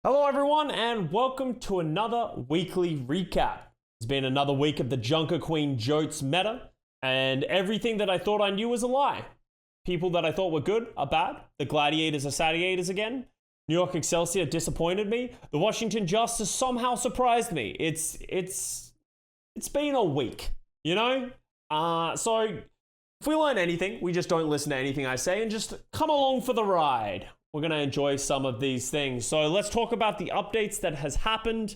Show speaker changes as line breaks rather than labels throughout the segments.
Hello, everyone, and welcome to another weekly recap. It's been another week of the Junker Queen Jotes meta, and everything that I thought I knew was a lie. People that I thought were good are bad. The Gladiators are Satiators again. New York Excelsior disappointed me. The Washington Justice somehow surprised me. It's been a week, you know? So if we learn anything, we just don't listen to anything I say and just come along for the ride. We're going to enjoy some of these things. So let's talk about the updates that has happened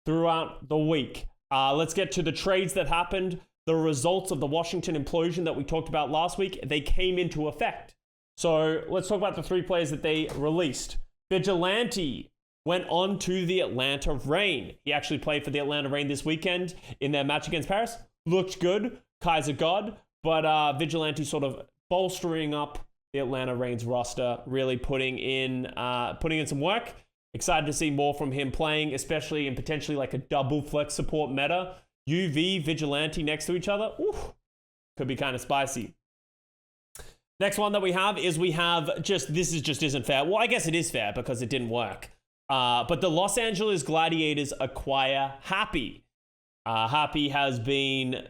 throughout the week. Let's get to the trades that happened. The results of the Washington implosion that we talked about last week, they came into effect. So let's talk about the three players that they released. Vigilante went on to the Atlanta Reign. He actually played for the Atlanta Reign this weekend in their match against Paris. Looked good, Kaiser God, but Vigilante sort of bolstering up the Atlanta Reign's roster, really putting in some work. Excited to see more from him playing, especially in potentially like a double flex support meta. UV, Vigilante next to each other. Oof, could be kind of spicy. Next one that we have is this isn't fair. Well, I guess it is fair because it didn't work. But the Los Angeles Gladiators acquire Happy. Happy has been,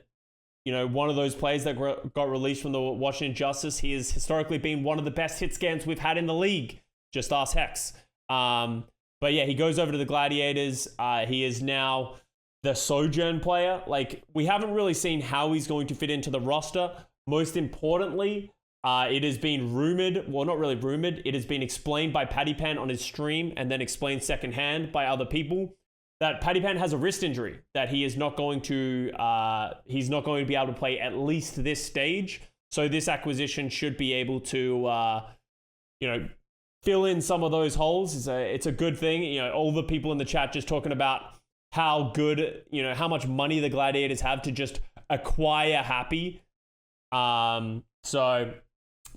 one of those players that got released from the Washington Justice. He has historically been one of the best hit scans we've had in the league. Just ask Hex. But yeah, he goes over to the Gladiators. He is now the Sojourn player. Like, we haven't really seen how he's going to fit into the roster. Most importantly, it has been rumored, well, not really rumored, it has been explained by Paddy Pan on his stream and then explained secondhand by other people that Paddy Pan has a wrist injury, that he is not going to be able to play at least this stage. So this acquisition should be able to, fill in some of those holes. It's a good thing. All the people in the chat just talking about how good, how much money the Gladiators have to just acquire Happy. So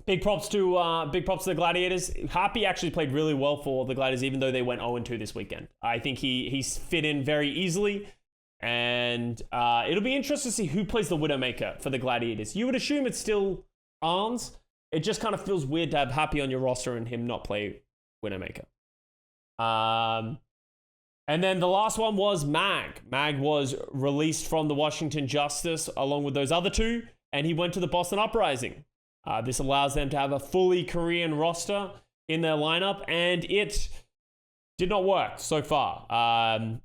big props to the Gladiators. Happy actually played really well for the Gladiators, even though they went 0-2 this weekend. I think he's fit in very easily, and it'll be interesting to see who plays the Widowmaker for the Gladiators. You would assume it's still Arns. It just kind of feels weird to have Happy on your roster and him not play Widowmaker. And then the last one was Mag. Mag was released from the Washington Justice along with those other two, and he went to the Boston Uprising. This allows them to have a fully Korean roster in their lineup, and it did not work so far.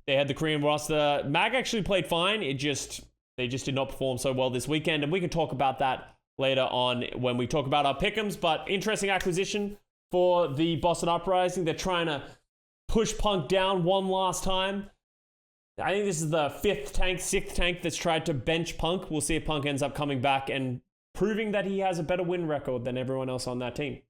They had the Korean roster. Mag actually played fine. They just did not perform so well this weekend, and we can talk about that later on when we talk about our Pickems. But interesting acquisition for the Boston Uprising. They're trying to push Punk down one last time. I think this is the sixth tank that's tried to bench Punk. We'll see if Punk ends up coming back and proving that he has a better win record than everyone else on that team.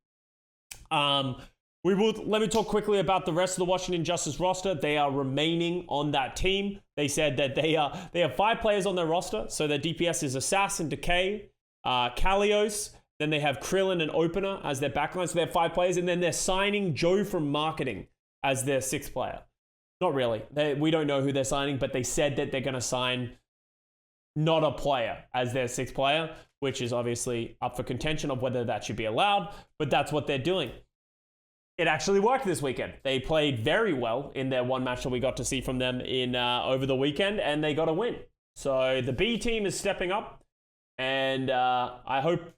Let me talk quickly about the rest of the Washington Justice roster. They are remaining on that team. They said that they have 5 players on their roster. So their DPS is Assassin, Decay, Kalios. Then they have Krillin and Opener as their backline. So they have 5 players. And then they're signing Joe from Marketing as their 6th player. Not really. We don't know who they're signing, but they said that they're going to sign not a player as their 6th player, which is obviously up for contention of whether that should be allowed, but that's what they're doing. It actually worked this weekend. They played very well in their one match that we got to see from them in over the weekend, and they got a win. So the B team is stepping up, and I hope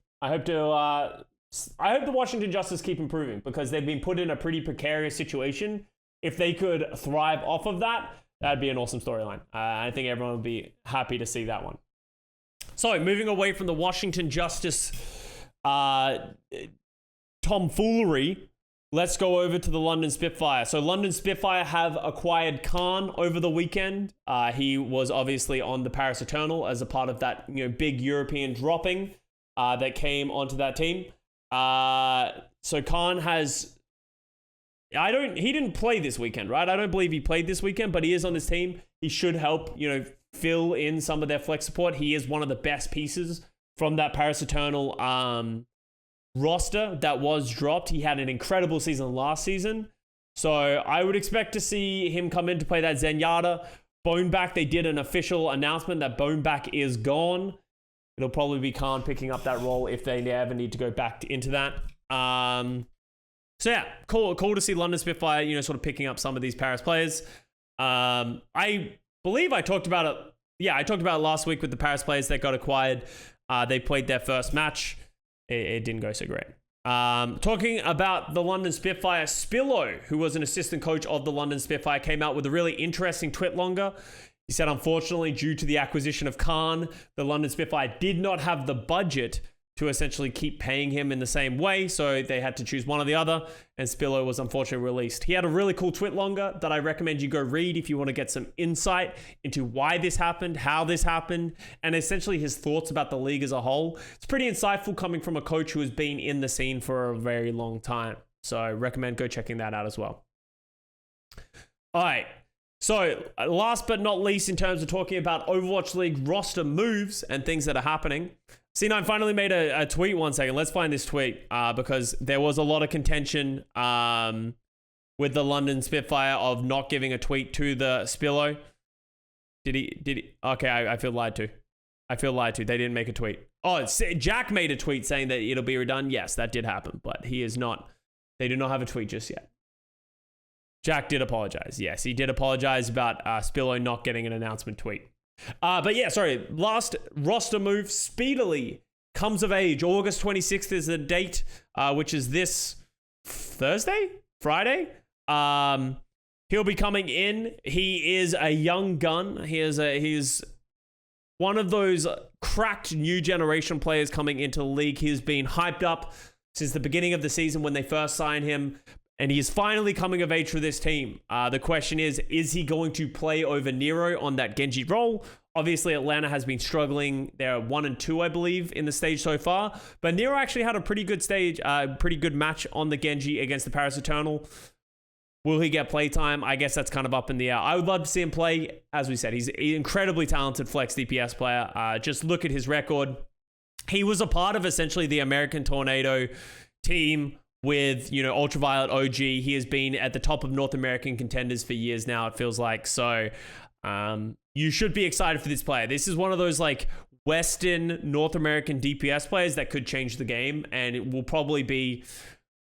the Washington Justice keep improving, because they've been put in a pretty precarious situation. If they could thrive off of that, that'd be an awesome storyline. I think everyone would be happy to see that one. So, moving away from the Washington Justice tomfoolery, let's go over to the London Spitfire. So, London Spitfire have acquired Khan over the weekend. He was obviously on the Paris Eternal as a part of that big European dropping that came onto that team. So, Khan has... he didn't play this weekend, right? I don't believe he played this weekend, but he is on this team. He should help, fill in some of their flex support. He is one of the best pieces from that Paris Eternal roster that was dropped. He had an incredible season last season. So I would expect to see him come in to play that Zenyatta. Boneback, they did an official announcement that Boneback is gone. It'll probably be Khan picking up that role if they ever need to go back into that. So yeah, cool to see London Spitfire, sort of picking up some of these Paris players. I believe I talked about it. Yeah, I talked about it last week with the Paris players that got acquired. They played their first match. It didn't go so great. Talking about the London Spitfire, Spillo, who was an assistant coach of the London Spitfire, came out with a really interesting tweet longer. He said, unfortunately, due to the acquisition of Khan, the London Spitfire did not have the budget to essentially keep paying him in the same way, so they had to choose one or the other, and Spillo was unfortunately released. He had a really cool tweet longer that I recommend you go read if you want to get some insight into why this happened, how this happened, and essentially his thoughts about the league as a whole. It's pretty insightful coming from a coach who has been in the scene for a very long time, so I recommend go checking that out as well. All right. So, last but not least, in terms of talking about Overwatch League roster moves and things that are happening, C9 finally made a tweet. One second. Let's find this tweet because there was a lot of contention with the London Spitfire of not giving a tweet to the Spillo. Did he? Okay, I feel lied to. They didn't make a tweet. Oh, Jack made a tweet saying that it'll be redone. Yes, that did happen, but he is not. They do not have a tweet just yet. Jack did apologize. Yes, he did apologize about Spillo not getting an announcement tweet. But yeah, sorry. Last roster move speedily comes of age. August 26th is the date, which is this Friday. He'll be coming in. He is a young gun. He's one of those cracked new generation players coming into the league. He's been hyped up since the beginning of the season when they first signed him. And he is finally coming of age for this team. The question is he going to play over Nero on that Genji role? Obviously, Atlanta has been struggling. They're 1 and 2, I believe, in the stage so far. But Nero actually had a pretty good match on the Genji against the Paris Eternal. Will he get playtime? I guess that's kind of up in the air. I would love to see him play. As we said, he's an incredibly talented flex DPS player. Just look at his record. He was a part of essentially the American Tornado team with, Ultraviolet OG. He has been at the top of North American contenders for years now, it feels like. So you should be excited for this player. This is one of those like Western North American DPS players that could change the game, and it will probably be,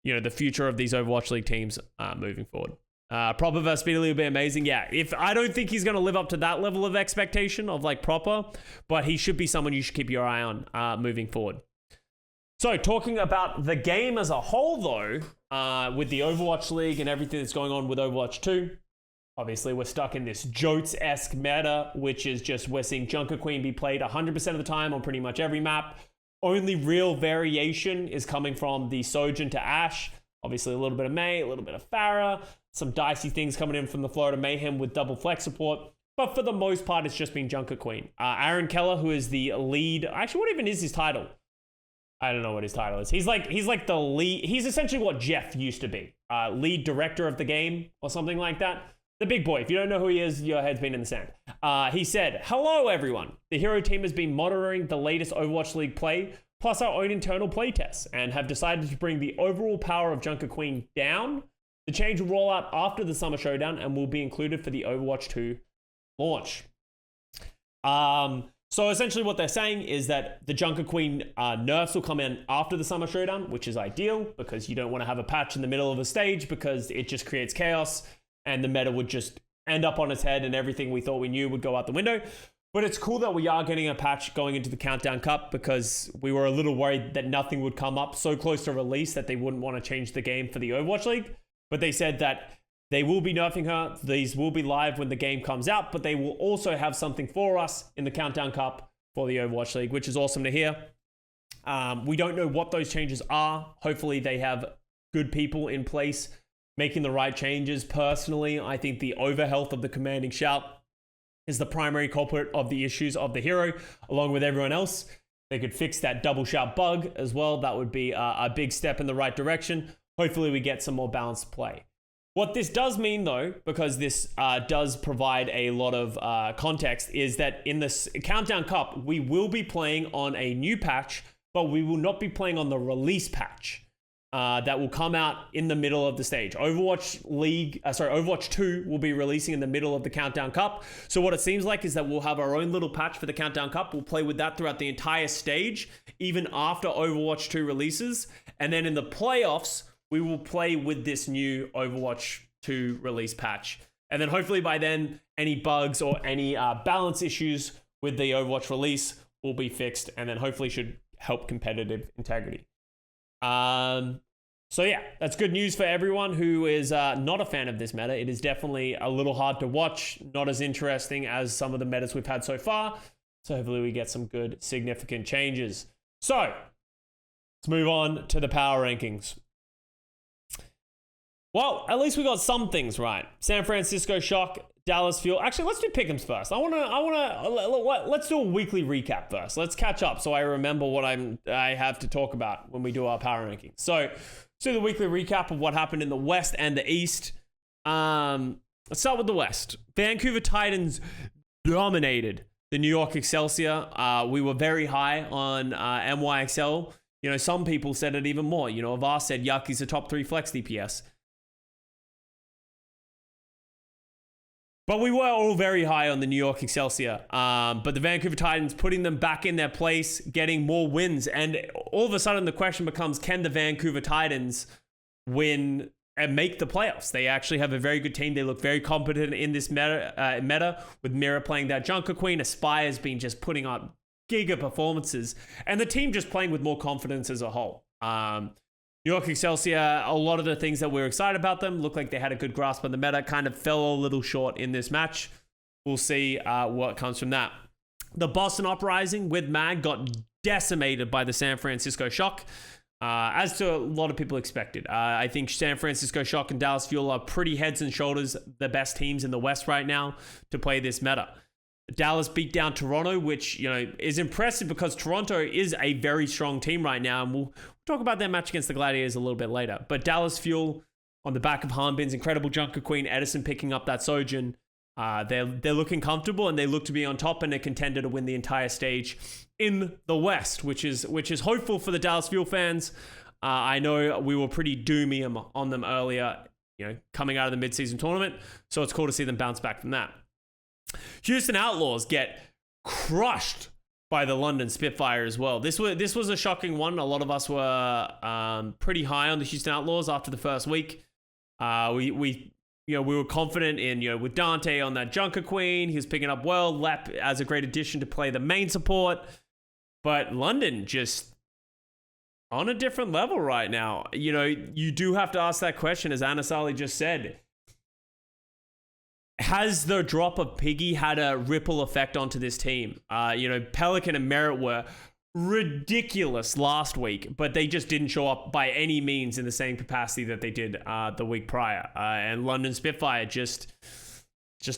the future of these Overwatch League teams moving forward. Proper versus Speedily will be amazing. Yeah, I don't think he's going to live up to that level of expectation of like Proper, but he should be someone you should keep your eye on moving forward. So, talking about the game as a whole, though, with the Overwatch League and everything that's going on with Overwatch 2, obviously we're stuck in this Jotes-esque meta, which is just we're seeing Junker Queen be played 100% of the time on pretty much every map. Only real variation is coming from the Sojourn to Ashe. Obviously, a little bit of Mei, a little bit of Pharah, some dicey things coming in from the Florida Mayhem with double flex support. But for the most part, it's just been Junker Queen. Aaron Keller, who is the lead... Actually, what even is his title? I don't know what his title is. He's like the lead. He's essentially what Jeff used to be. Lead director of the game or something like that. The big boy. If you don't know who he is, your head's been in the sand. He said, "Hello, everyone. The Hero team has been monitoring the latest Overwatch League play, plus our own internal play tests, and have decided to bring the overall power of Junker Queen down. The change will roll out after the Summer Showdown and will be included for the Overwatch 2 launch." So essentially what they're saying is that the Junker Queen nerfs will come in after the Summer Showdown, which is ideal because you don't want to have a patch in the middle of a stage because it just creates chaos and the meta would just end up on its head and everything we thought we knew would go out the window. But it's cool that we are getting a patch going into the Countdown Cup because we were a little worried that nothing would come up so close to release that they wouldn't want to change the game for the Overwatch League. But they said that they will be nerfing her. These will be live when the game comes out, but they will also have something for us in the Countdown Cup for the Overwatch League, which is awesome to hear. We don't know what those changes are. Hopefully they have good people in place making the right changes. Personally, I think the overhealth of the Commanding Shout is the primary culprit of the issues of the Hero, along with everyone else. They could fix that double shout bug as well. That would be a big step in the right direction. Hopefully we get some more balanced play. What this does mean, though, because this does provide a lot of context, is that in this Countdown Cup, we will be playing on a new patch, but we will not be playing on the release patch that will come out in the middle of the stage. Overwatch 2 will be releasing in the middle of the Countdown Cup. So what it seems like is that we'll have our own little patch for the Countdown Cup. We'll play with that throughout the entire stage, even after Overwatch 2 releases. And then in the playoffs, we will play with this new Overwatch 2 release patch. And then hopefully by then, any bugs or any balance issues with the Overwatch release will be fixed, and then hopefully should help competitive integrity. So yeah, that's good news for everyone who is not a fan of this meta. It is definitely a little hard to watch, not as interesting as some of the metas we've had so far. So hopefully we get some good, significant changes. So let's move on to the power rankings. Well, at least we got some things right. San Francisco Shock, Dallas Fuel. Actually, let's do Pickems first. Let's do a weekly recap first. Let's catch up so I remember what I have to talk about when we do our power rankings. So let's do the weekly recap of what happened in the West and the East. Let's start with the West. Vancouver Titans dominated the New York Excelsior. We were very high on NYXL. You know, some people said it even more. You know, Avast said, yuck, he's a top 3 flex DPS. But we were all very high on the New York Excelsior. But the Vancouver Titans putting them back in their place, getting more wins. And all of a sudden the question becomes, can the Vancouver Titans win and make the playoffs? They actually have a very good team. They look very competent in this meta with Mira playing that Junker Queen. Aspire's been just putting up giga performances. And the team just playing with more confidence as a whole. New York Excelsior, a lot of the things that we were excited about them looked like they had a good grasp on the meta, kind of fell a little short in this match. We'll see what comes from that. The Boston Uprising with Mag got decimated by the San Francisco Shock, as to a lot of people expected. I think San Francisco Shock and Dallas Fuel are pretty heads and shoulders the best teams in the West right now to play this meta. Dallas beat down Toronto, which, you know, is impressive because Toronto is a very strong team right now, and we'll talk about their match against the Gladiators a little bit later. But Dallas Fuel, on the back of Harbin's incredible Junker Queen, Edison picking up that Sojourn, they're looking comfortable, and they look to be on top and a contender to win the entire stage in the West, which is hopeful for the Dallas Fuel fans. I know we were pretty doomy on them earlier, you know, coming out of the midseason tournament, so it's cool to see them bounce back from that. Houston Outlaws get crushed by the London Spitfire as well. This was a shocking one. A lot of us were pretty high on the Houston Outlaws after the first week. We were confident in, you know, with Dante on that Junker Queen. He was picking up well. Lep as a great addition to play the main support. But London just on a different level right now. You know, you do have to ask that question, as Anasali just said. Has the drop of Piggy had a ripple effect onto this team? You know, Pelican and Merit were ridiculous last week, but they just didn't show up by any means in the same capacity that they did the week prior. And London Spitfire just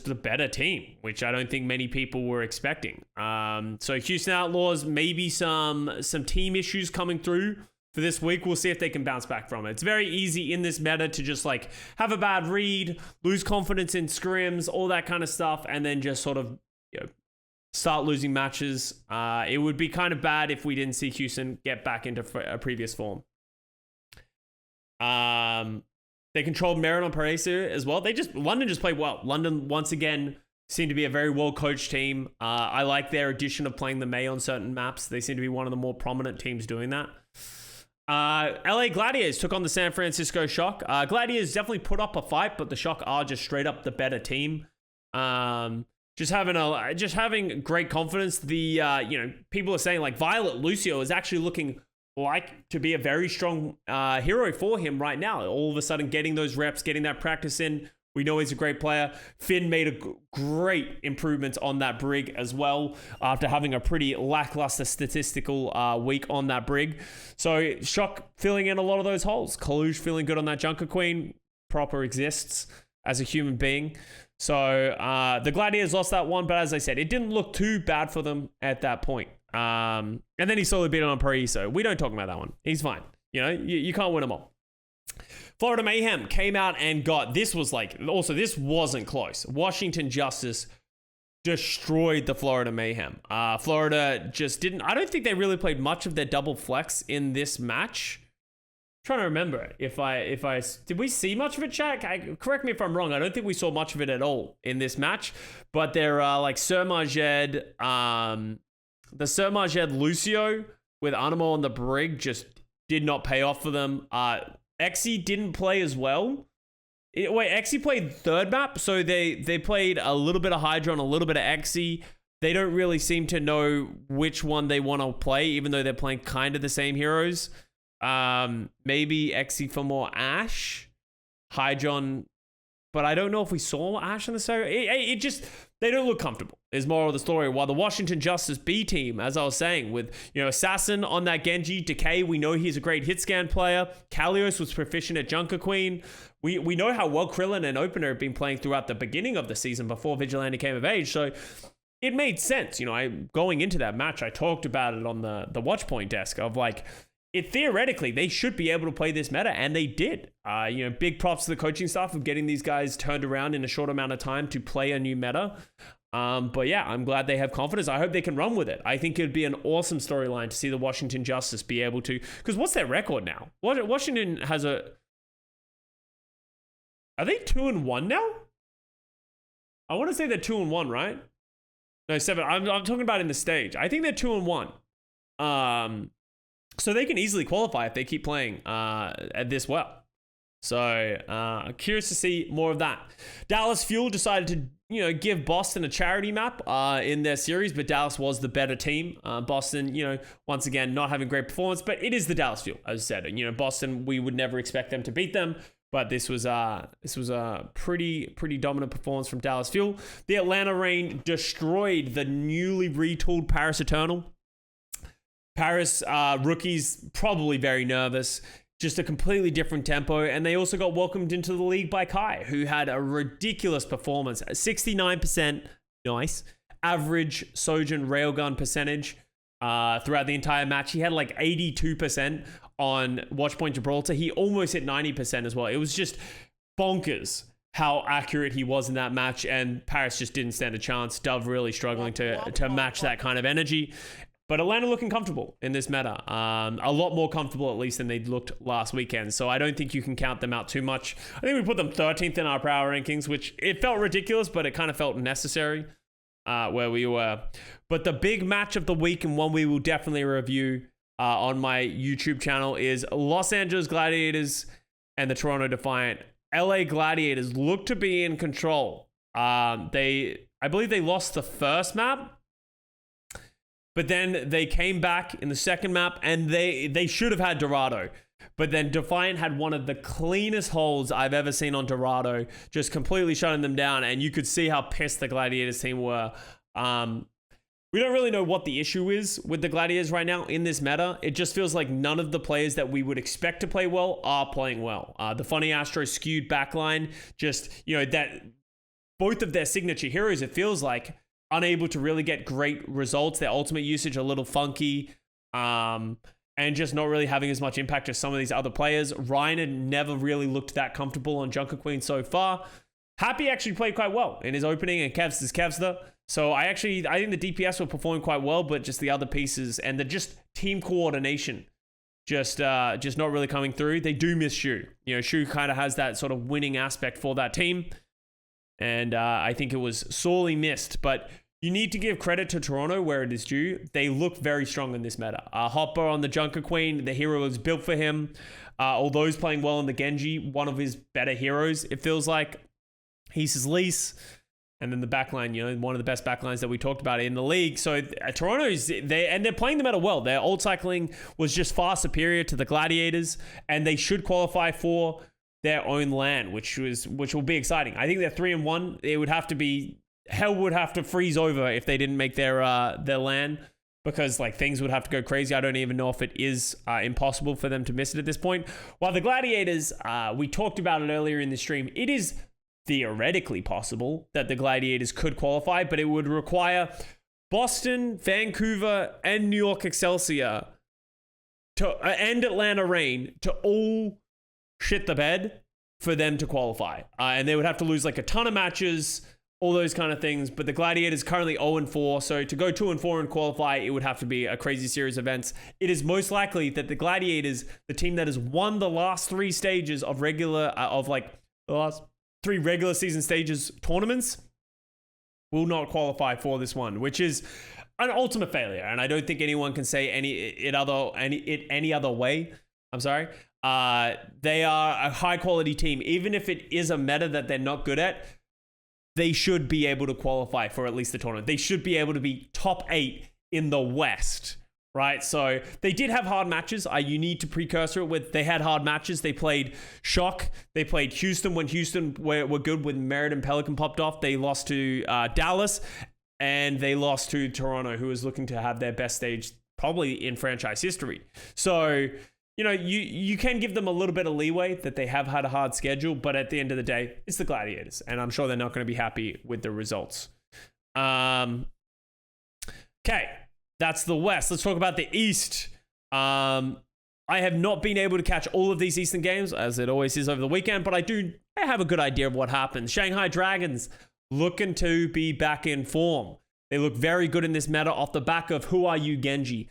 the better team, which I don't think many people were expecting. So Houston Outlaws, maybe some team issues coming through for this week. We'll see if they can bounce back from it. It's very easy in this meta to just like have a bad read, lose confidence in scrims, all that kind of stuff, and then just sort of, you know, start losing matches. It would be kind of bad if we didn't see Houston get back into a previous form. They controlled Merit on Paraiso as well. London just played well. London once again seem to be a very well coached team. I like their addition of playing the May on certain maps. They seem to be one of the more prominent teams doing that. LA Gladiators took on the San Francisco Shock. Gladiators definitely put up a fight, but the Shock are just straight up the better team. Just having great confidence. People are saying like Violet Lucio is actually looking like to be a very strong hero for him right now. All of a sudden getting those reps, getting that practice in. We know he's a great player. Finn made a great improvement on that Brig as well after having a pretty lackluster statistical week on that Brig. So Shock filling in a lot of those holes. Kalush feeling good on that Junker Queen. Proper exists as a human being. So the Gladiators lost that one, but as I said, it didn't look too bad for them at that point. And then he slowly beat on Paraiso. We don't talk about that one. He's fine. You know, you can't win them all. Florida Mayhem came out and this wasn't close. Washington Justice destroyed the Florida Mayhem. Florida just I don't think they really played much of their double flex in this match. I'm trying to remember did we see much of it, chat? Correct me if I'm wrong. I don't think we saw much of it at all in this match, but they're like Sir Majed, the Sir Majed Lucio with Animo on the Brig just did not pay off for them. Exy didn't play as well. Exy played third map, so they played a little bit of Hydra and a little bit of Exy. They don't really seem to know which one they want to play, even though they're playing kind of the same heroes. Maybe Exy for more Ashe, Hydron, but I don't know if we saw Ashe in the series. They don't look comfortable, is more of the story. While the Washington Justice B team, as I was saying, with, Assassin on that Genji, Decay, we know he's a great hit scan player. Kalios was proficient at Junker Queen. We know how well Krillin and Opener have been playing throughout the beginning of the season before Vigilante came of age, so it made sense. Going into that match, I talked about it on the Watchpoint desk of theoretically, they should be able to play this meta, and they did. Big props to the coaching staff of getting these guys turned around in a short amount of time to play a new meta. But yeah, I'm glad they have confidence. I hope they can run with it. I think it'd be an awesome storyline to see the Washington Justice be able to, because what's their record now? Washington has are they 2-1 now? I want to say they're 2-1, right? No, 7. I'm talking about in the stage. I think they're 2-1. So they can easily qualify if they keep playing at this well. So curious to see more of that. Dallas Fuel decided to give Boston a charity map in their series, but Dallas was the better team. Boston, once again, not having great performance, but it is the Dallas Fuel, as I said. Boston, we would never expect them to beat them, but this was a pretty dominant performance from Dallas Fuel. The Atlanta Reign destroyed the newly retooled Paris Eternal. Paris rookies probably very nervous, just a completely different tempo, and they also got welcomed into the league by Kai, who had a ridiculous performance, 69%, nice, average Sojourn railgun percentage throughout the entire match. He had 82% on Watchpoint Gibraltar. He almost hit 90% as well. It was just bonkers how accurate he was in that match, and Paris just didn't stand a chance. Dove really struggling to match that kind of energy. But Atlanta looking comfortable in this meta. A lot more comfortable, at least, than they looked last weekend. So I don't think you can count them out too much. I think we put them 13th in our power rankings, which it felt ridiculous, but it kind of felt necessary where we were. But the big match of the week, and one we will definitely review on my YouTube channel, is Los Angeles Gladiators and the Toronto Defiant. LA Gladiators look to be in control. I believe they lost the first map, but then they came back in the second map, and they should have had Dorado. But then Defiant had one of the cleanest holds I've ever seen on Dorado, just completely shutting them down, and you could see how pissed the Gladiators team were. We don't really know what the issue is with the Gladiators right now in this meta. It just feels like none of the players that we would expect to play well are playing well. The Funny Astro skewed backline, just, that both of their signature heroes, it feels like, unable to really get great results. Their ultimate usage a little funky, and just not really having as much impact as some of these other players. Ryan had never really looked that comfortable on Junker Queen so far. Happy actually played quite well in his opening, and Kevs is Kevster. So I think the DPS were performing quite well, but just the other pieces and the just team coordination just not really coming through. They do miss Shu. Shu kind of has that sort of winning aspect for that team. And I think it was sorely missed. But you need to give credit to Toronto where it is due. They look very strong in this meta. Hopper on the Junker Queen, the hero is built for him. Although he's playing well in the Genji, one of his better heroes, it feels like. He's his lease. And then the backline, one of the best backlines that we talked about in the league. So they're playing the meta well. Their ult cycling was just far superior to the Gladiators, and they should qualify for their own LAN, which will be exciting. I think they're 3-1. It would have to be, hell would have to freeze over if they didn't make their LAN, because things would have to go crazy. I don't even know if it is impossible for them to miss it at this point. While the Gladiators, we talked about it earlier in the stream, it is theoretically possible that the Gladiators could qualify, but it would require Boston, Vancouver, and New York Excelsior and Atlanta Reign to all shit the bed for them to qualify. And they would have to lose a ton of matches, all those kind of things. But the Gladiators currently 0-4. So to go 2-4 and qualify, it would have to be a crazy series of events. It is most likely that the Gladiators, the team that has won the last three stages of the last three regular season stages tournaments, will not qualify for this one, which is an ultimate failure. And I don't think anyone can say any other way. I'm sorry. They are a high quality team. Even if it is a meta that they're not good at, they should be able to qualify for at least the tournament. They should be able to be top 8 in the West, right? So they did have hard matches. You need to precursor it with they had hard matches. They played Shock. They played Houston when Houston were good when Merritt and Pelican popped off. They lost to Dallas, and they lost to Toronto, who was looking to have their best stage probably in franchise history. So, you know, you can give them a little bit of leeway that they have had a hard schedule, but at the end of the day, it's the Gladiators, and I'm sure they're not going to be happy with the results. Okay, that's the West. Let's talk about the East. I have not been able to catch all of these Eastern games, as it always is over the weekend, but I have a good idea of what happens. Shanghai Dragons looking to be back in form. They look very good in this meta off the back of Who Are You Genji.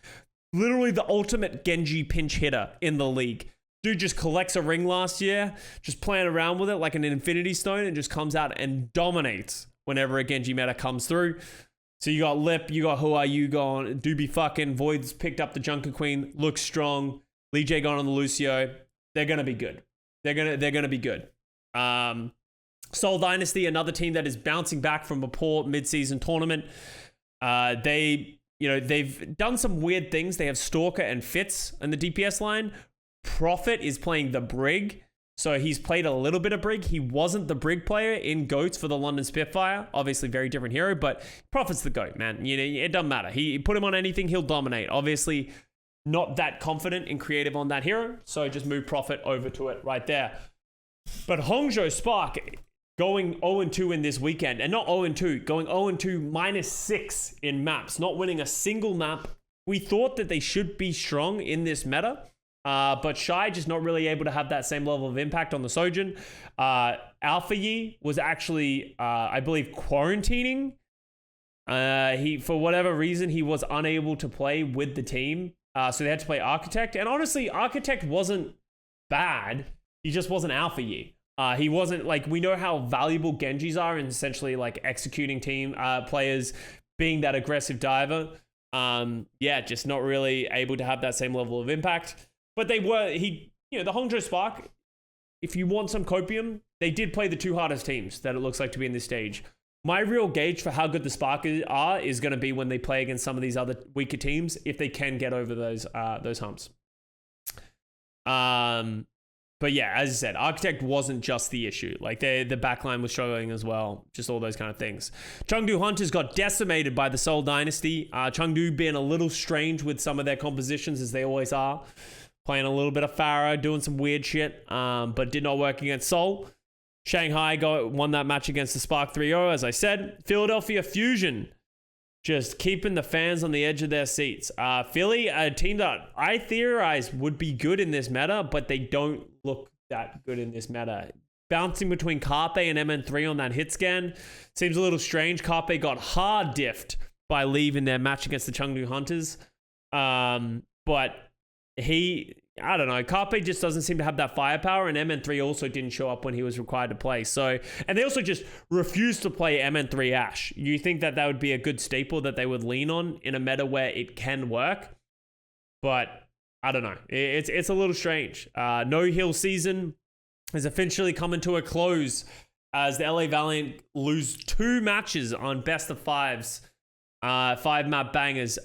Literally the ultimate Genji pinch hitter in the league. Dude just collects a ring last year, just playing around with it like an Infinity Stone, and just comes out and dominates whenever a Genji meta comes through. So you got Lip, you got Who Are You going, Doobie fucking, Void's picked up the Junker Queen, looks strong. Lee J gone on the Lucio. They're gonna be good. They're gonna be good. Seoul Dynasty, another team that is bouncing back from a poor mid-season tournament. They've done some weird things. They have Stalker and Fitz in the DPS line. Prophet is playing the Brig. So he's played a little bit of Brig. He wasn't the Brig player in GOATs for the London Spitfire. Obviously, very different hero, but Prophet's the GOAT, man. You know, it doesn't matter. He put him on anything, he'll dominate. Obviously, not that confident in creative on that hero, so just move Prophet over to it right there. But Hangzhou Spark going 0-2 in this weekend, and not 0-2, going 0-2 -6 in maps, not winning a single map. We thought that they should be strong in this meta. But Shy just not really able to have that same level of impact on the Sojin. Alpha Yi was actually, I believe, quarantining. For whatever reason, he was unable to play with the team. So they had to play Architect. And honestly, Architect wasn't bad. He just wasn't Alpha Yi. He wasn't, like, we know how valuable Genjis are in essentially, like, executing team players, being that aggressive diver. Just not really able to have that same level of impact. But they were, the Hangzhou Spark, if you want some copium, they did play the two hardest teams that it looks like to be in this stage. My real gauge for how good the Spark are is going to be when they play against some of these other weaker teams, if they can get over those humps. But yeah, as I said, Architect wasn't just the issue. Like, the backline was struggling as well. Just all those kind of things. Chengdu Hunters got decimated by the Seoul Dynasty. Chengdu being a little strange with some of their compositions, as they always are. Playing a little bit of Pharaoh, doing some weird shit, but did not work against Seoul. Shanghai won that match against the Spark 3-0, as I said. Philadelphia Fusion, just keeping the fans on the edge of their seats. Philly, a team that I theorize would be good in this meta, but they don't look that good in this meta. Bouncing between Carpe and MN3 on that hit scan seems a little strange. Carpe got hard diffed by Leave in their match against the Chengdu Hunters. But I don't know, Carpe just doesn't seem to have that firepower, and MN3 also didn't show up when he was required to play. So, and they also just refused to play MN3 Ash. You think that would be a good staple that they would lean on in a meta where it can work? But I don't know. It's a little strange. No Hill season is officially coming to a close as the LA Valiant lose 2 matches on best of 5s, 5 map bangers.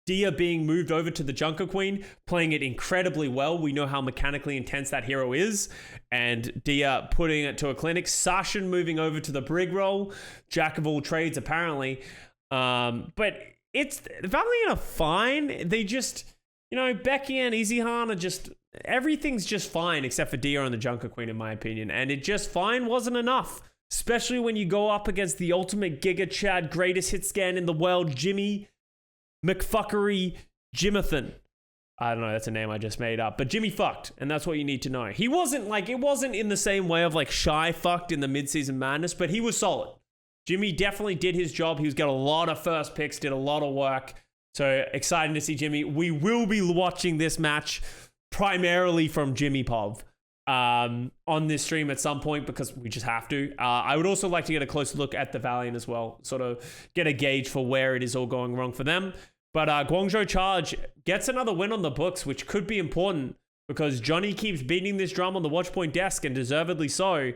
Dia being moved over to the Junker Queen, playing it incredibly well. We know how mechanically intense that hero is. And Dia putting it to a clinic. Sashin moving over to the Brig role. Jack of all trades, apparently. But it's Valiant are fine. They just, Becky and Easyhan are just, everything's just fine except for Dia and the Junker Queen, in my opinion. And it just fine wasn't enough. Especially when you go up against the ultimate Giga Chad, greatest hit scan in the world, Jimmy McFuckery Jimathan. I don't know, that's a name I just made up. But Jimmy fucked, and that's what you need to know. He wasn't it wasn't in the same way of like Shy fucked in the mid-season madness, but he was solid. Jimmy definitely did his job. He was got a lot of first picks, did a lot of work. So exciting to see Jimmy. We will be watching this match primarily from Jimmy Pov on this stream at some point because we just have to. I would also like to get a closer look at the Valiant as well, sort of get a gauge for where it is all going wrong for them. But Guangzhou Charge gets another win on the books, which could be important because Johnny keeps beating this drum on the watch point desk, and deservedly so.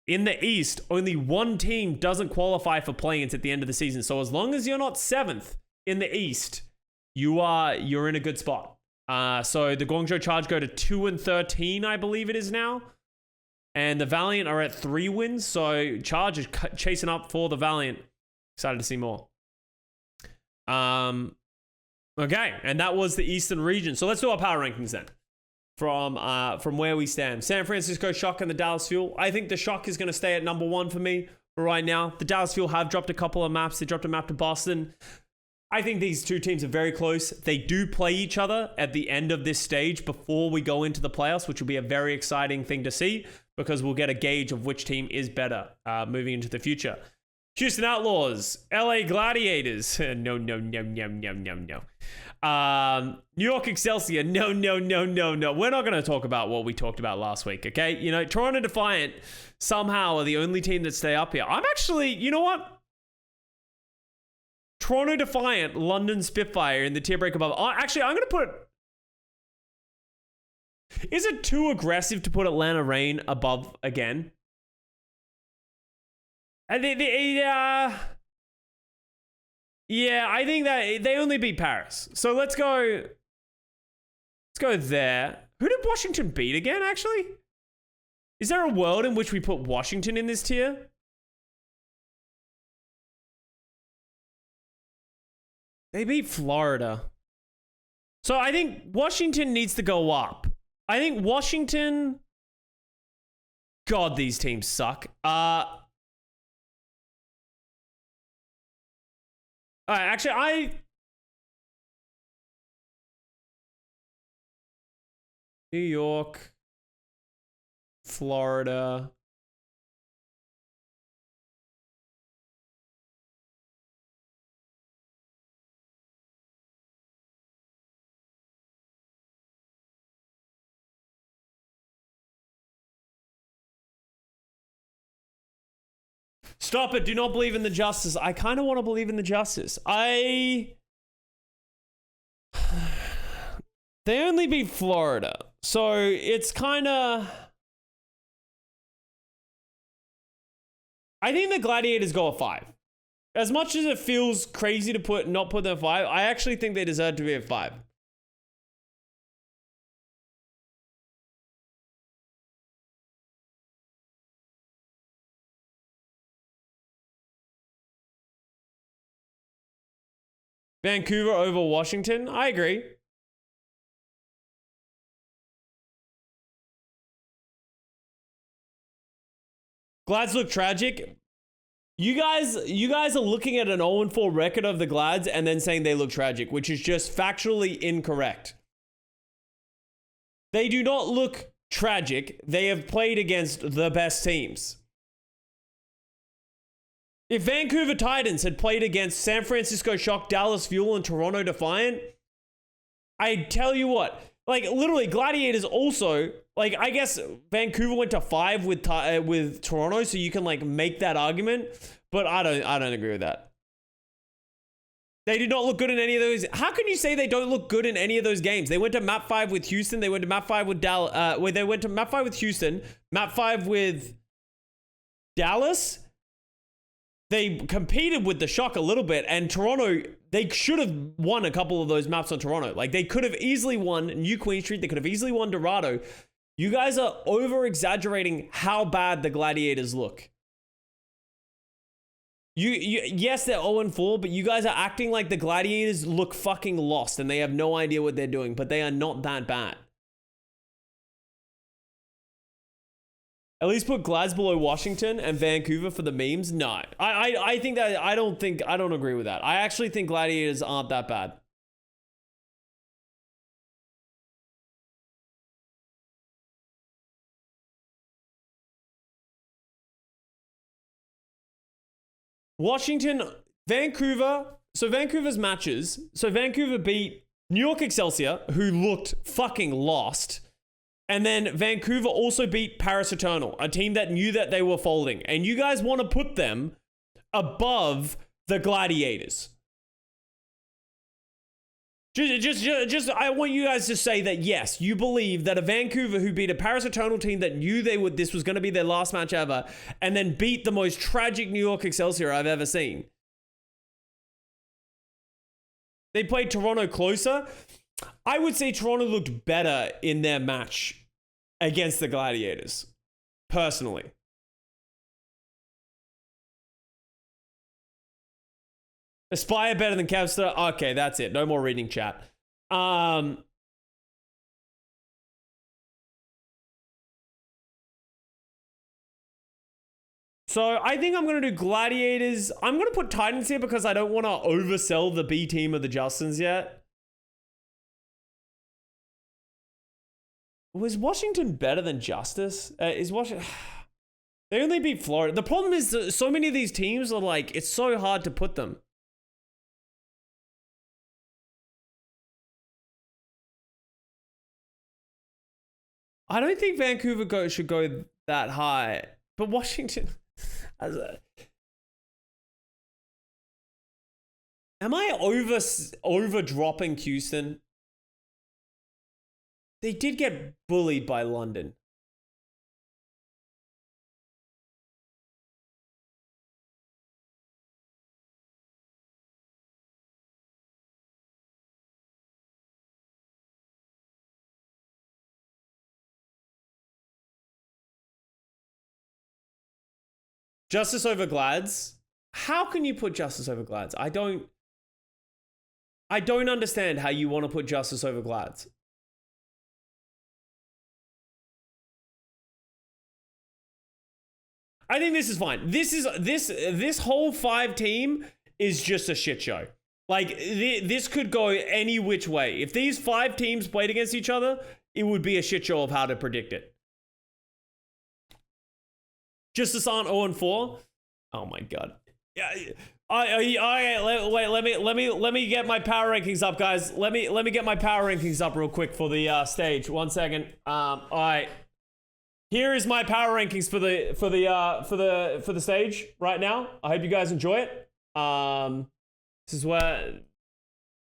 In the East, only one team doesn't qualify for play-ins at the end of the season. So as long as you're not 7th in the East, you're in a good spot. So the Guangzhou Charge go to 2-13, I believe it is now. And the Valiant are at 3 wins. So Charge is chasing up for the Valiant. Excited to see more. Okay, and that was the Eastern region. So let's do our power rankings then. From where we stand. San Francisco Shock and the Dallas Fuel. I think the Shock is going to stay at number 1 for me right now. The Dallas Fuel have dropped a couple of maps. They dropped a map to Boston. I think these two teams are very close. They do play each other at the end of this stage before we go into the playoffs, which will be a very exciting thing to see because we'll get a gauge of which team is better moving into the future. Houston Outlaws, LA Gladiators. No. New York Excelsior. No. We're not going to talk about what we talked about last week, okay? You know, Toronto Defiant somehow are the only team that stay up here. I'm actually, you know what? Toronto Defiant, London Spitfire in the tier break above. Actually, I'm going to put... Is it too aggressive to put Atlanta Reign above again? Yeah, I think that they only beat Paris. So let's go there. Who did Washington beat again, actually? Is there a world in which we put Washington in this tier? They beat Florida. So I think Washington needs to go up. I think Washington... God, these teams suck. Actually, New York, Florida. Stop it. Do not believe in the justice. I kind of want to believe in the justice. They only beat Florida. So it's kind of... I think the Gladiators go a 5. As much as it feels crazy to not put them at 5, I actually think they deserve to be at 5. Vancouver over Washington. I agree. Glads look tragic. You guys are looking at an 0-4 record of the Glads and then saying they look tragic, which is just factually incorrect. They do not look tragic. They have played against the best teams. If Vancouver Titans had played against San Francisco Shock, Dallas Fuel, and Toronto Defiant, I tell you what, like literally Gladiators also, like I guess Vancouver went to 5 with Toronto, so you can like make that argument, but I don't agree with that. They did not look good in any of those. How can you say they don't look good in any of those games? They went to map 5 with Houston. They went to map 5 with Dallas. They went to map 5 with Houston, map 5 with Dallas. They competed with the Shock a little bit, and Toronto, they should have won a couple of those maps on Toronto. Like, they could have easily won New Queen Street. They could have easily won Dorado. You guys are over-exaggerating how bad the Gladiators look. Yes, they're 0-4, but you guys are acting like the Gladiators look fucking lost, and they have no idea what they're doing, but they are not that bad. At least put Glads below Washington and Vancouver for the memes. No, I think that I don't agree with that. I actually think Gladiators aren't that bad. Washington, Vancouver. So Vancouver's matches. So Vancouver beat New York Excelsior, who looked fucking lost. And then Vancouver also beat Paris Eternal, a team that knew that they were folding. And you guys want to put them above the Gladiators. I want you guys to say that yes, you believe that a Vancouver who beat a Paris Eternal team that knew this was going to be their last match ever, and then beat the most tragic New York Excelsior I've ever seen. They played Toronto closer. I would say Toronto looked better in their match against the Gladiators, personally. Aspire better than Custa. Okay, that's it. No more reading chat. So I think I'm going to do Gladiators. I'm going to put Titans here because I don't want to oversell the B team of the Justins yet. Was Washington better than Justice? Is Washington... They only beat Florida. The problem is that so many of these teams are like, it's so hard to put them. I don't think Vancouver should go that high, but Washington... Am I over dropping Houston? They did get bullied by London. Justice over Glads? How can you put Justice over Glads? I don't understand how you want to put Justice over Glads. I think this is fine. This whole 5 team is just a shit show. Like, this could go any which way. If these 5 teams played against each other, it would be a shit show of how to predict it. Justice aren't 0-4. Oh my god. Yeah. Wait. Let me get my power rankings up, guys. Let me get my power rankings up real quick for the stage. 1 second. All right. Here is my power rankings for the stage right now. I hope you guys enjoy it.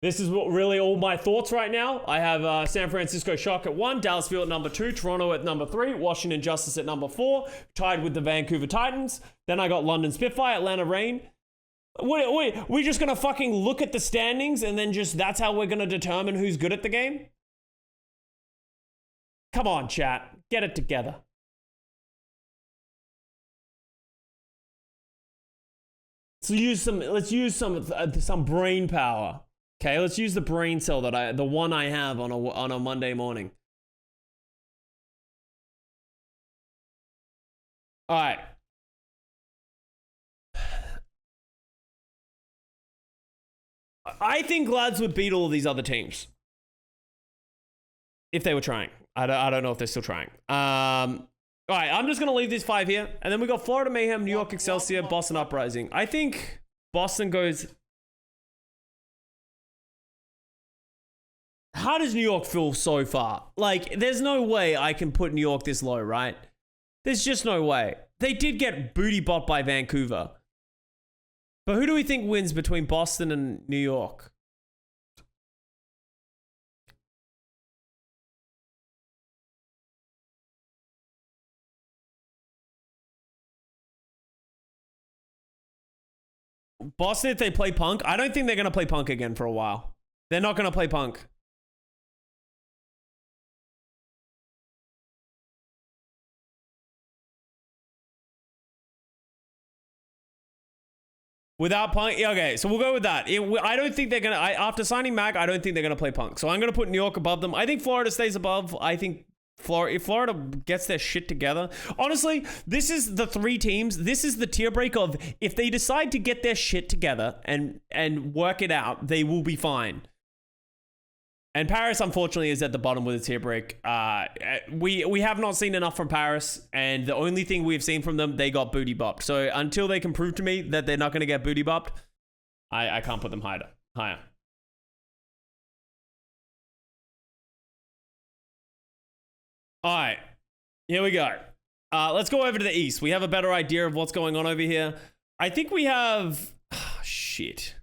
This is what really all my thoughts right now. I have San Francisco Shock at 1, Dallas Fuel at number 2, Toronto at number 3, Washington Justice at number 4, tied with the Vancouver Titans. Then I got London Spitfire, Atlanta Reign. Wait, we're just gonna fucking look at the standings and then that's how we're gonna determine who's good at the game? Come on, chat. Get it together. Let's use some brain power. Okay, let's use the brain cell the one I have on a Monday morning. All right. I think Glads would beat all of these other teams if they were trying. I don't know if they're still trying. All right, I'm just gonna leave these 5 here, and then we got Florida Mayhem, New York Excelsior, Boston Uprising. I think Boston goes. How does New York feel so far? Like, there's no way I can put New York this low, right? There's just no way. They did get booty bopped by Vancouver. But who do we think wins between Boston and New York? Boston, if they play Punk, I don't think they're going to play Punk again for a while. They're not going to play Punk. Without Punk, okay, so we'll go with that. I don't think they're gonna. After signing Mac, I don't think they're gonna play Punk. So I'm gonna put New York above them. I think Florida stays above. I think if Florida gets their shit together, honestly, this is the 3 teams. This is the tier break of if they decide to get their shit together and work it out, they will be fine. And Paris, unfortunately, is at the bottom with a tier break. We have not seen enough from Paris, and the only thing we've seen from them, they got booty bopped. So until they can prove to me that they're not going to get booty bopped, I can't put them higher. All right, here we go. Let's go over to the East. We have a better idea of what's going on over here. I think we have... shit.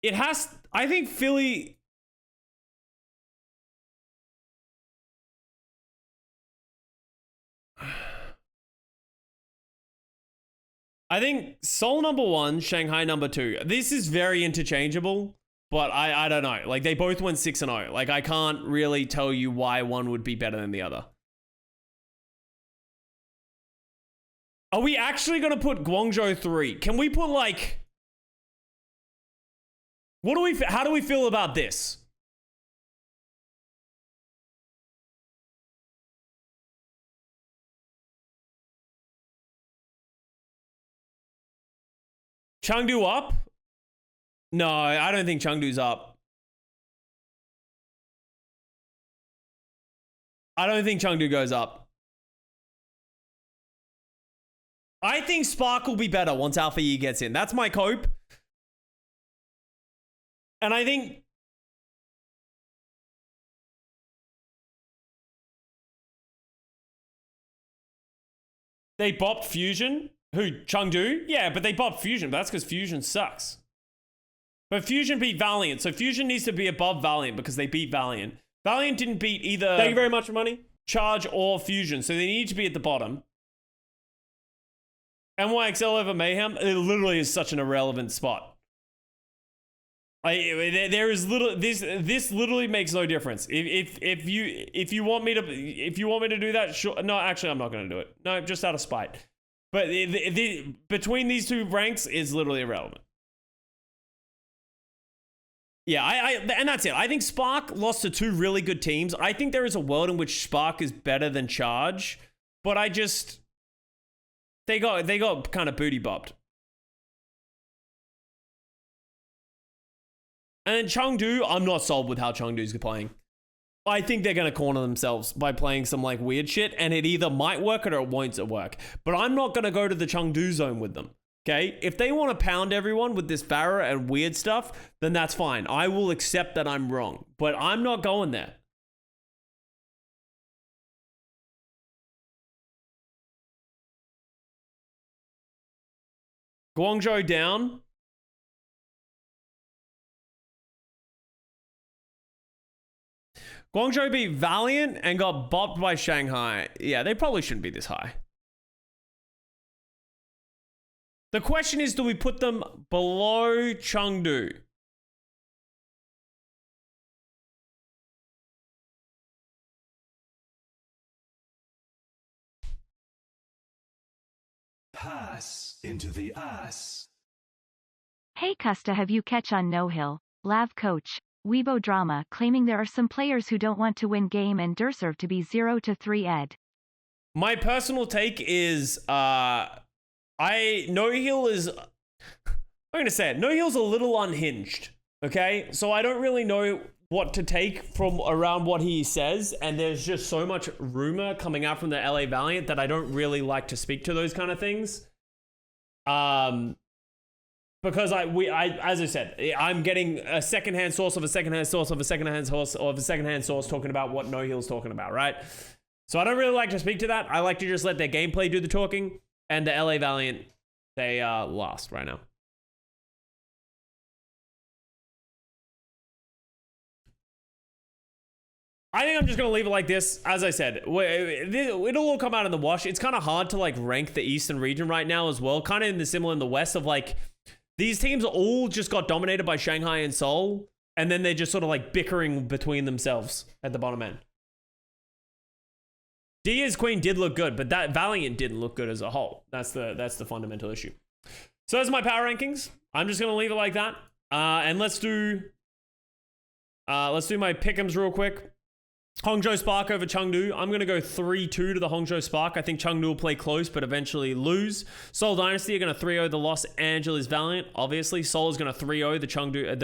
It has, I think Philly. I think Seoul number 1, Shanghai number 2. This is very interchangeable, but I don't know. Like, they both went 6-0. Like, I can't really tell you why one would be better than the other. Are we actually going to put Guangzhou 3? Can we put, like... How do we feel about this? Chengdu up? No, I don't think Chengdu's up. I don't think Chengdu goes up. I think Spark will be better once Alpha Yi gets in. That's my hope. And I think... They bopped Fusion? Who? Chengdu? Yeah, but they bopped Fusion. But that's because Fusion sucks. But Fusion beat Valiant. So Fusion needs to be above Valiant because they beat Valiant. Valiant didn't beat either... Thank you very much for money. Charge or Fusion. So they need to be at the bottom. NYXL over Mayhem? It literally is such an irrelevant spot. There is little... This literally makes no difference. If you want me to do that, sure. No, actually, I'm not going to do it. No, just out of spite. But between these two ranks is literally irrelevant. Yeah, and that's it. I think Spark lost to 2 really good teams. I think there is a world in which Spark is better than Charge, but I just... They got kind of booty bopped. And then Chengdu, I'm not sold with how Chengdu's playing. I think they're going to corner themselves by playing some like weird shit, and it either might work or it won't work. But I'm not going to go to the Chengdu zone with them. Okay? If they want to pound everyone with this Farah and weird stuff, then that's fine. I will accept that I'm wrong. But I'm not going there. Guangzhou down. Guangzhou beat Valiant and got bopped by Shanghai. Yeah, they probably shouldn't be this high. The question is, do we put them below Chengdu?
Pass into the ass.
Hey Custa, have you catch on No Hill, Lav coach, Weibo drama claiming there are some players who don't want to win game and deserve to be 0-3 ed.
My personal take is, No Heal is, I'm going to say it, No Heal's a little unhinged, okay? So I don't really know what to take from around what he says, and there's just so much rumor coming out from the LA Valiant that I don't really like to speak to those kind of things. Because as I said, I'm getting a secondhand source of a secondhand source of a secondhand source of a secondhand source talking about what No Heal's talking about, right? So I don't really like to speak to that. I like to just let their gameplay do the talking, and the LA Valiant, they are lost right now. I think I'm just going to leave it like this. As I said, it'll all come out in the wash. It's kind of hard to like rank the Eastern region right now as well. Kind of in the similar in the West of like, these teams all just got dominated by Shanghai and Seoul, and then they're just sort of like bickering between themselves at the bottom end. Diaz Queen did look good, but that Valiant didn't look good as a whole. That's the fundamental issue. So those are my power rankings. I'm just going to leave it like that. And let's do my Pickems real quick. Hangzhou Spark over Chengdu. I'm going to go 3-2 to the Hangzhou Spark. I think Chengdu will play close, but eventually lose. Seoul Dynasty are going to 3-0 the Los Angeles Valiant. Obviously, Seoul is going to 3-0 the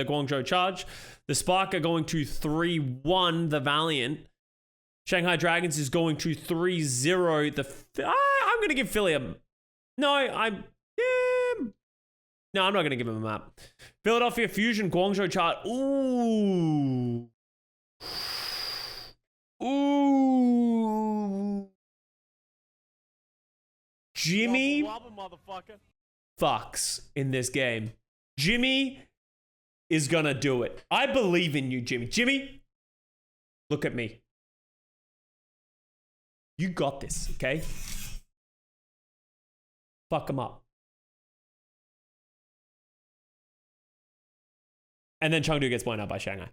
Guangzhou Charge. The Spark are going to 3-1 the Valiant. Shanghai Dragons is going to 3-0 the... I'm going to give Philly a... No, I'm not going to give him a map. Philadelphia Fusion, Guangzhou Charge. Ooh. Ooh. Jimmy fucks in this game. Jimmy is gonna do it. I believe in you, Jimmy. Jimmy, look at me. You got this, okay? Fuck them up. And then Chengdu gets blown out by Shanghai.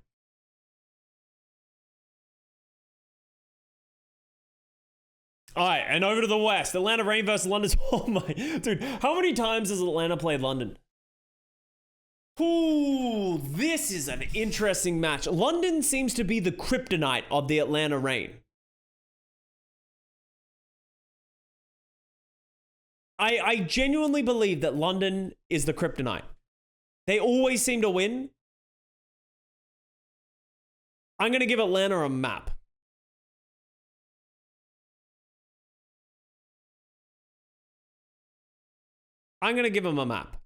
All right, and over to the West. Atlanta Reign versus London. Oh my, dude, how many times has Atlanta played London? Ooh, this is an interesting match. London seems to be the kryptonite of the Atlanta Reign. I genuinely believe that London is the kryptonite. They always seem to win. I'm going to give Atlanta a map. I'm going to give them a map.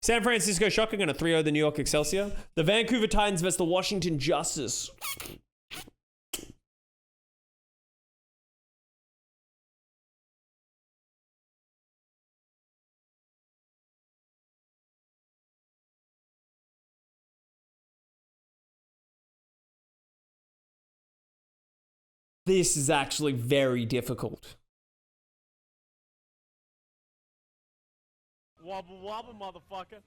San Francisco Shock are going to 3-0 the New York Excelsior. The Vancouver Titans versus the Washington Justice. This is actually very difficult. Wobble, wobble, motherfucker.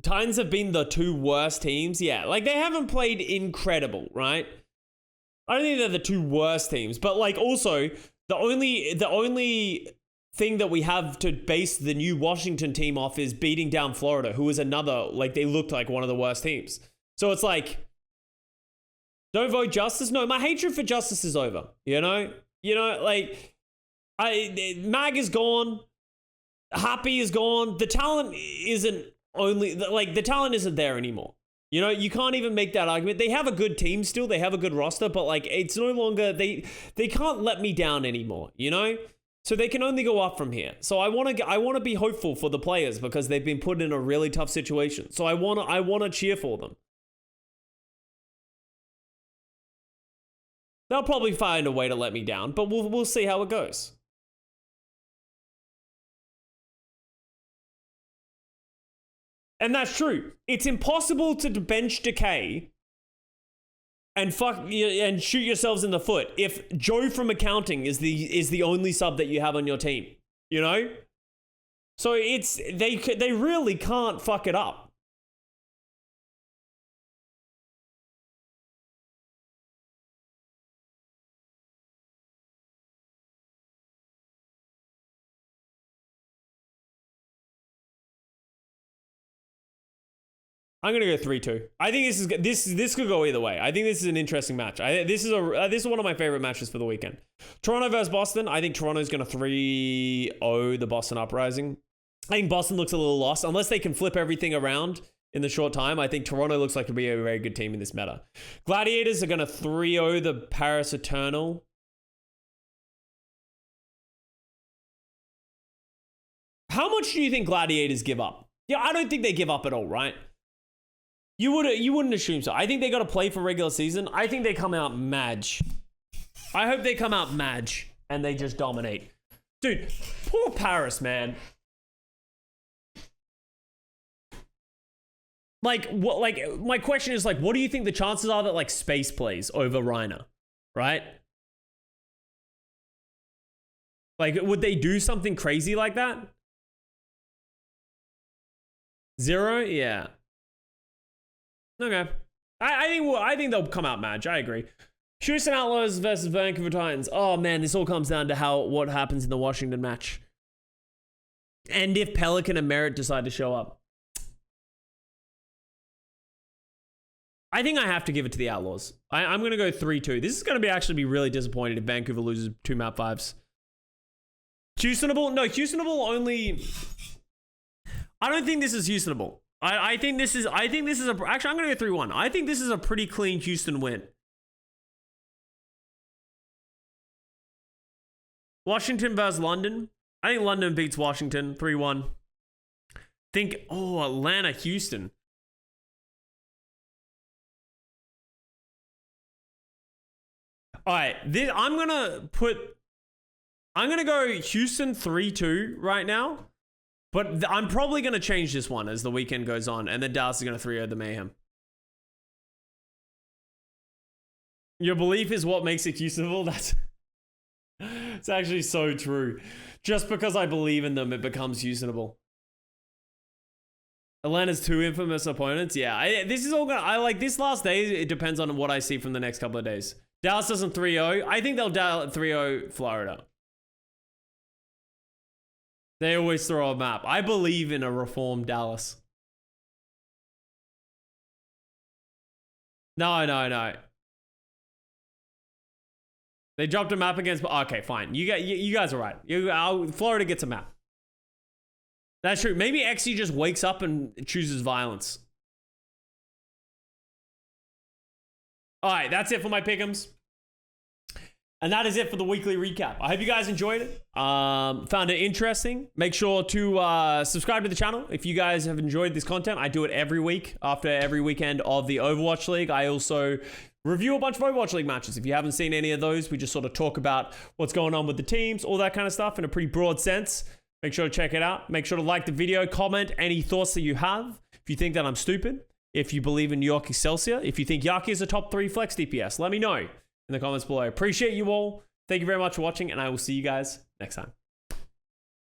Titans have been the two worst teams. Yeah, like they haven't played incredible, right? I don't think they're the two worst teams, but like also the only thing that we have to base the new Washington team off is beating down Florida, who is another, like they looked like one of the worst teams. So it's like, don't vote Justice. No, my hatred for Justice is over. You know, like Mag is gone. Happy is gone. The talent isn't the talent isn't there anymore. You know, you can't even make that argument. They have a good team still. They have a good roster, but like it's no longer, they can't let me down anymore, you know? So they can only go up from here. So I want to be hopeful for the players because they've been put in a really tough situation. So I want to cheer for them. They'll probably find a way to let me down, but we'll see how it goes. And that's true. It's impossible to bench Decay and shoot yourselves in the foot if Joe from accounting is the only sub that you have on your team, you know? So they really can't fuck it up. I'm gonna go 3-2. I think this could go either way. I think this is an interesting match. This is one of my favorite matches for the weekend. Toronto versus Boston. I think Toronto's gonna 3-0 the Boston Uprising. I think Boston looks a little lost unless they can flip everything around in the short time. I think Toronto looks like to be a very good team in this meta. Gladiators are gonna 3-0 the Paris Eternal. How much do you think Gladiators give up? Yeah, I don't think they give up at all, right? You wouldn't assume so. I think they got to play for regular season. I think they come out Madge. I hope they come out Madge and they just dominate. Dude, poor Paris, man. Like, what? Like, my question is like, what do you think the chances are that like Space plays over Reiner, right? Like, would they do something crazy like that? 0? Yeah. Okay. I think they'll come out match. I agree. Houston Outlaws versus Vancouver Titans. Oh man, this all comes down to what happens in the Washington match. And if Pelican and Merritt decide to show up. I think I have to give it to the Outlaws. I'm going to go 3-2. This is going to actually be really disappointed if Vancouver loses 2 map 5s. Houstonable? No, Houstonable only... I don't think this is Houstonable. I think this is actually, I'm going to go 3-1. I think this is a pretty clean Houston win. Washington versus London. I think London beats Washington 3-1. Atlanta, Houston. All right, I'm going to go Houston 3-2 right now. But I'm probably going to change this one as the weekend goes on, and then Dallas is going to 3-0 the Mayhem. Your belief is what makes it usable. That's it's actually so true. Just because I believe in them, it becomes usable. Atlanta's 2 infamous opponents. Yeah, this is all gonna. I like this last day. It depends on what I see from the next couple of days. Dallas doesn't 3-0. I think they'll 3-0 Florida. They always throw a map. I believe in a reformed Dallas. No. They dropped a map against... Okay, fine. You guys are right. Florida gets a map. That's true. Maybe XE just wakes up and chooses violence. All right, that's it for my Pickems. And that is it for the weekly recap. I hope you guys enjoyed it. Found it interesting. Make sure to subscribe to the channel if you guys have enjoyed this content. I do it every week after every weekend of the Overwatch League. I also review a bunch of Overwatch League matches. If you haven't seen any of those, we just sort of talk about what's going on with the teams, all that kind of stuff in a pretty broad sense. Make sure to check it out. Make sure to like the video, comment any thoughts that you have. If you think that I'm stupid, if you believe in New York Excelsior, if you think Yaki is a top 3 flex DPS, let me know in the comments below. Appreciate you all. Thank you very much for watching, and I will see you guys next time.